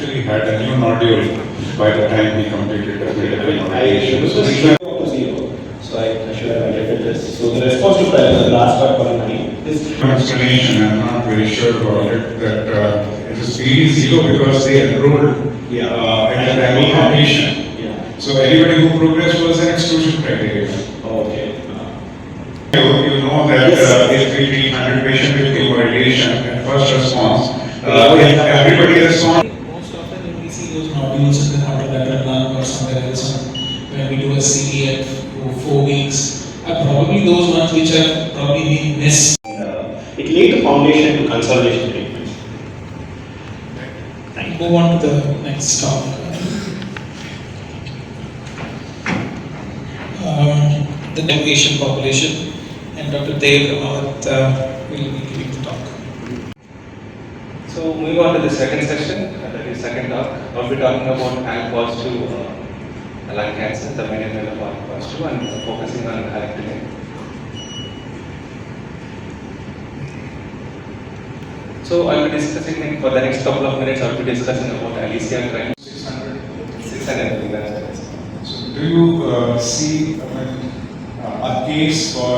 actually had a new nodule by the time he completed the medical I was just zero, so I should have attended this. So the response to the last part for money is explanation. I'm not very sure about it. That it is really zero because they enrolled at the annual foundation. Yeah. So anybody who progressed was an exclusion criteria. Oh, okay. You know that if we treat 100 patients with coagulation at first response, if everybody responds. Most often when we see those nodules in the contralateral lung or somewhere else, when we do a CT at 4 weeks, are probably those ones which are probably being missed. It laid the foundation to consolidation treatments. Move on to the next talk. The patient population, and Dr. Dev Rawat will be giving the talk. So moving on to the second session, that is second talk. I'll be talking about ALK-positive lung cancer, the mechanism of ALK-positive, and focusing on alectinib. So I'll be discussing for the next couple of minutes. I'll be discussing about Alicia crime. 600 milligrams. So do you see a case for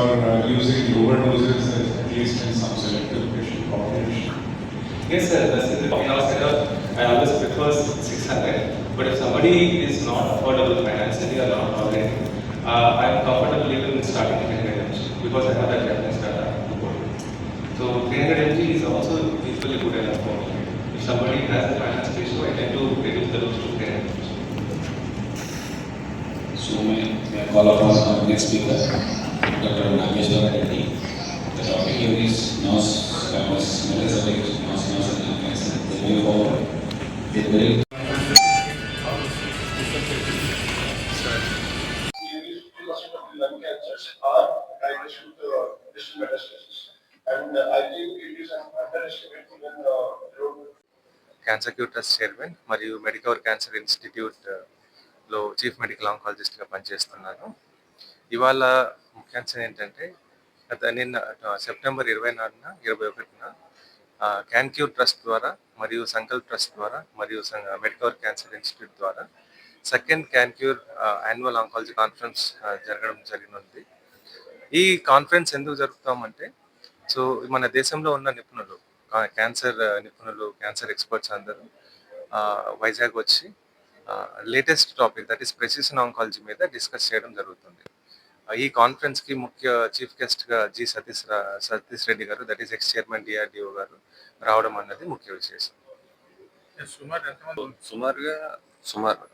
using lower doses at least in some selective patient population? Yes, sir. In our setup, I always prefer 600. But if somebody is not affordable financially or not already, I am comfortable even starting 300 mg because I have that reference data to go. So 300 mg is also equally good enough for me. If somebody has the finance issue, I tend to reduce the dose to 300 mg. So may I call upon our next speaker, Dr. Nageshwar Reddy. The topic here is metastatic non-small cell lung cancer. The way forward is very lung cancers are diagnosed with distal metastasis, and I think it is an underestimate even cancer cure trust chairman మరియు Medicover cancer institute లో chief medical ఆంకాలజిస్ట్గా పనిచేస్తున్నాను. ఇవాళ ముఖ్యాంశం ఏంటంటే నిన్న September 24న 21న క్యాన్క్యూర్ trust ద్వారా మరియు Sankalp trust ద్వారా మరియు మెడికవర్ క్యాన్సర్ ఇన్స్టిట్యూట్ ద్వారా సెకండ్ క్యాన్క్యూర్ యాన్యువల్ ఆంకాలజీ కాన్ఫరెన్స్ జరగడం జరిగినది. ఈ కాన్ఫరెన్స్ ఎందుకు జరుపుతామంటే సో మన దేశంలో ఉన్న నిపుణులు, క్యాన్సర్ నిపుణులు, క్యాన్సర్ ఎక్స్పర్ట్స్ అందరూ వైజాగ్ వచ్చి latest topic that is precision oncology మీద డిస్కస్ చేయడం జరుగుతుంది. ఈ కాన్ఫరెన్స్కి ముఖ్య చీఫ్ గెస్ట్గా జి సతీష్ రెడ్డి గారు, that is X chairman DRDO గారు రావడం అన్నది ముఖ్య విశేషం.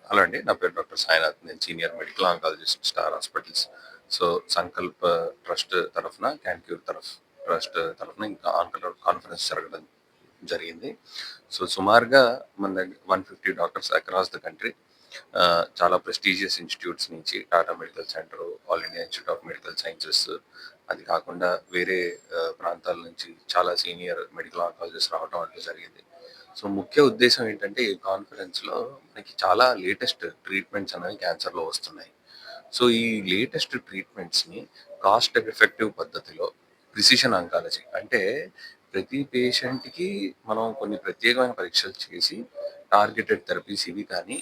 హలో అండి, నా పేరు డాక్టర్ సాయినాథ్. నేను senior medical oncologist, star hospitals. So Sankalp trust తరఫున, క్యాన్క్యూర్ ట్రస్ట్ తరఫున ఇంకా కాన్ఫరెన్స్ జరగడం జరిగింది. సో సుమారుగా మన దగ్గర 150 డాక్టర్స్ అక్రాస్ ద కంట్రీ, చాలా ప్రెస్టీజియస్ ఇన్స్టిట్యూట్స్ నుంచి Tata medical centre, all India institute of medical sciences, అది కాకుండా వేరే ప్రాంతాల నుంచి చాలా సీనియర్ మెడికల్ ఆంకాలజిస్ట్ రావడం అంటూ జరిగింది. సో ముఖ్య ఉద్దేశం ఏంటంటే ఈ కాన్ఫరెన్స్లో మనకి చాలా లేటెస్ట్ ట్రీట్మెంట్స్ అనేవి క్యాన్సర్లో వస్తున్నాయి. సో ఈ లేటెస్ట్ ట్రీట్మెంట్స్ని కాస్ట్ ఎఫెక్టివ్ పద్ధతిలో ప్రిసిషన్ ఆంకాలజీ అంటే ప్రతి పేషెంట్కి మనం కొన్ని ప్రత్యేకమైన పరీక్షలు చేసి టార్గెటెడ్ థెరపీస్ ఇవి కానీ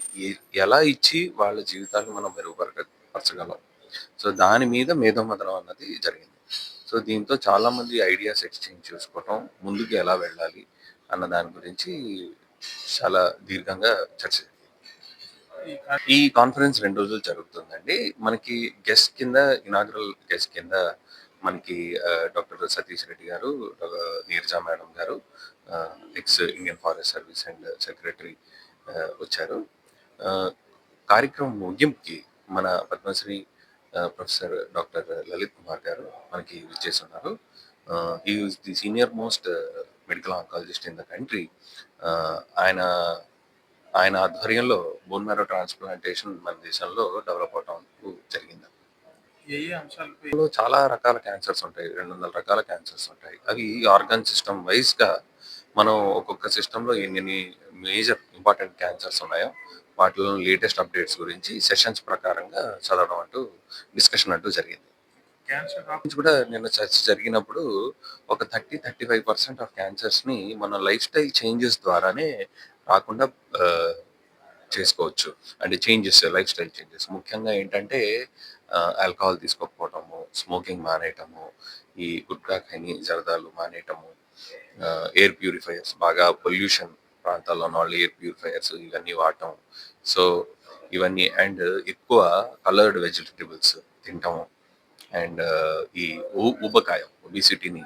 ఎలా ఇచ్చి వాళ్ళ జీవితాన్ని మనం మెరుగుపరచగలం. సో దాని మీద మేధోమథనం అన్నది జరిగింది. సో దీంతో చాలామంది ఐడియాస్ ఎక్స్చేంజ్ చేసుకోవటం, ముందుకు ఎలా వెళ్ళాలి అన్న దాని గురించి చాలా దీర్ఘంగా చర్చ. ఈ కాన్ఫరెన్స్ 2 రోజులు జరుగుతుందండి. మనకి గెస్ట్ కింద, ఇనాగ్రల్ గెస్ట్ కింద మనకి doctor Satish Reddy garu, Neeraja madam garu, ex Indian forest service and secretary వచ్చారు. కార్యక్రమం ముగింపుకి మన పద్మశ్రీ ప్రొఫెసర్ డాక్టర్ లలిత్ కుమార్ గారు మనకి విచ్చేస్తున్నారు. He is the senior most medical oncologist in the country. ఆయన ఆధ్వర్యంలో బోన్ మ్యారో ట్రాన్స్ప్లాంటేషన్ మన దేశంలో డెవలప్ అవడం జరిగింది. చాలా రకాల క్యాన్సర్స్ ఉంటాయి, 200 రకాల క్యాన్సర్స్ ఉంటాయి. అవి ఆర్గాన్ సిస్టమ్ వైజ్గా మనం ఒక్కొక్క సిస్టంలో ఎన్ని మేజర్ ఇంపార్టెంట్ క్యాన్సర్స్ ఉన్నాయో వాటిలో లేటెస్ట్ అప్డేట్స్ గురించి సెషన్స్ ప్రకారంగా చదవడం అంటూ డిస్కషన్ అంటూ జరిగింది. క్యాన్సర్ గురించి కూడా నిన్న చర్చ జరిగినప్పుడు ఒక 30-35% ఆఫ్ క్యాన్సర్స్ని మన లైఫ్ స్టైల్ చేంజెస్ ద్వారానే రాకుండా చేసుకోవచ్చు. అంటే చేంజెస్, లైఫ్ స్టైల్ చేంజెస్ ముఖ్యంగా ఏంటంటే ఆల్కహాల్ తీసుకోకపోవటము, స్మోకింగ్ మానేయటము, ఈ గుట్కా ఖైని జర్దాలు మానేయటము, ఎయిర్ ప్యూరిఫైయర్స్, బాగా పొల్యూషన్ ప్రాంతాల్లో ఉన్న వాళ్ళు ఎయిర్ ప్యూరిఫైయర్స్ ఇవన్నీ వాడటం. సో ఇవన్నీ అండ్ ఎక్కువ కలర్డ్ వెజిటేబుల్స్ తినటం అండ్ ఈ ఊబకాయం, ఒబిసిటీని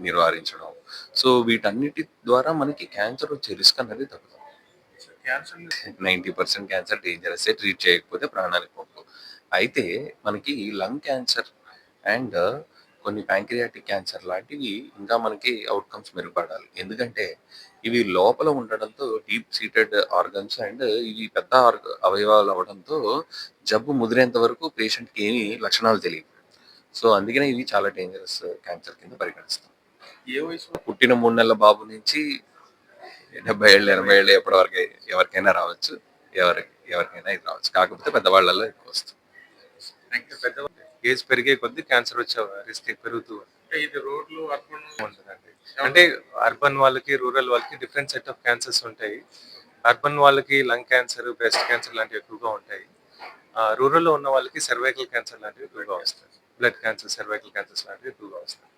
నివారించడం. సో వీటన్నిటి ద్వారా మనకి క్యాన్సర్ వచ్చే రిస్క్ అనేది తగ్గుతుంది. 90% క్యాన్సర్ డేంజరస్, ట్రీట్ చేయకపోతే ప్రాణానికి ముప్పు. అయితే మనకి లంగ్ క్యాన్సర్ అండ్ కొన్ని ప్యాంక్రియాటిక్ క్యాన్సర్ లాంటివి ఇంకా మనకి అవుట్కమ్స్ మెరుగుపడాలి. ఎందుకంటే ఇవి లోపల ఉండడంతో డీప్ సీటెడ్ ఆర్గన్స్ అండ్ ఇవి పెద్ద అవయవాలు అవడంతో జబ్బు ముదిరేంత వరకు పేషెంట్కి ఏమి లక్షణాలు తెలియవు. సో అందుకనే ఇవి చాలా డేంజరస్ క్యాన్సర్ కింద పరిగణిస్తాం. ఏ వయసులో పుట్టిన 3 నెలల బాబు నుంచి 70 ఏళ్ళు 80 ఏళ్ళు ఎప్పటి వరకు ఎవరికైనా రావచ్చు, ఎవరికైనా ఇది రావచ్చు. కాకపోతే పెద్దవాళ్ళలో ఎక్కువ వస్తుంది. ఏజ్ పెరిగే కొద్దీ క్యాన్సర్ వచ్చే రిస్క్ పెరుగుతూ ఇది రోడ్లు అర్బన్ ఉంటుందండి. అంటే అర్బన్ వాళ్ళకి రూరల్ వాళ్ళకి డిఫరెంట్ సెట్ ఆఫ్ క్యాన్సర్స్ ఉంటాయి. అర్బన్ వాళ్ళకి లంగ్ క్యాన్సర్, బ్రెస్ట్ క్యాన్సర్ లాంటివి ఎక్కువగా ఉంటాయి. రూరల్లో ఉన్న వాళ్ళకి సర్వైకల్ క్యాన్సర్ లాంటివి ఎక్కువగా వస్తాయి. బ్లడ్ క్యాన్సర్, సర్వైకల్ క్యాన్సర్స్ లాంటివి ఎక్కువగా వస్తాయి.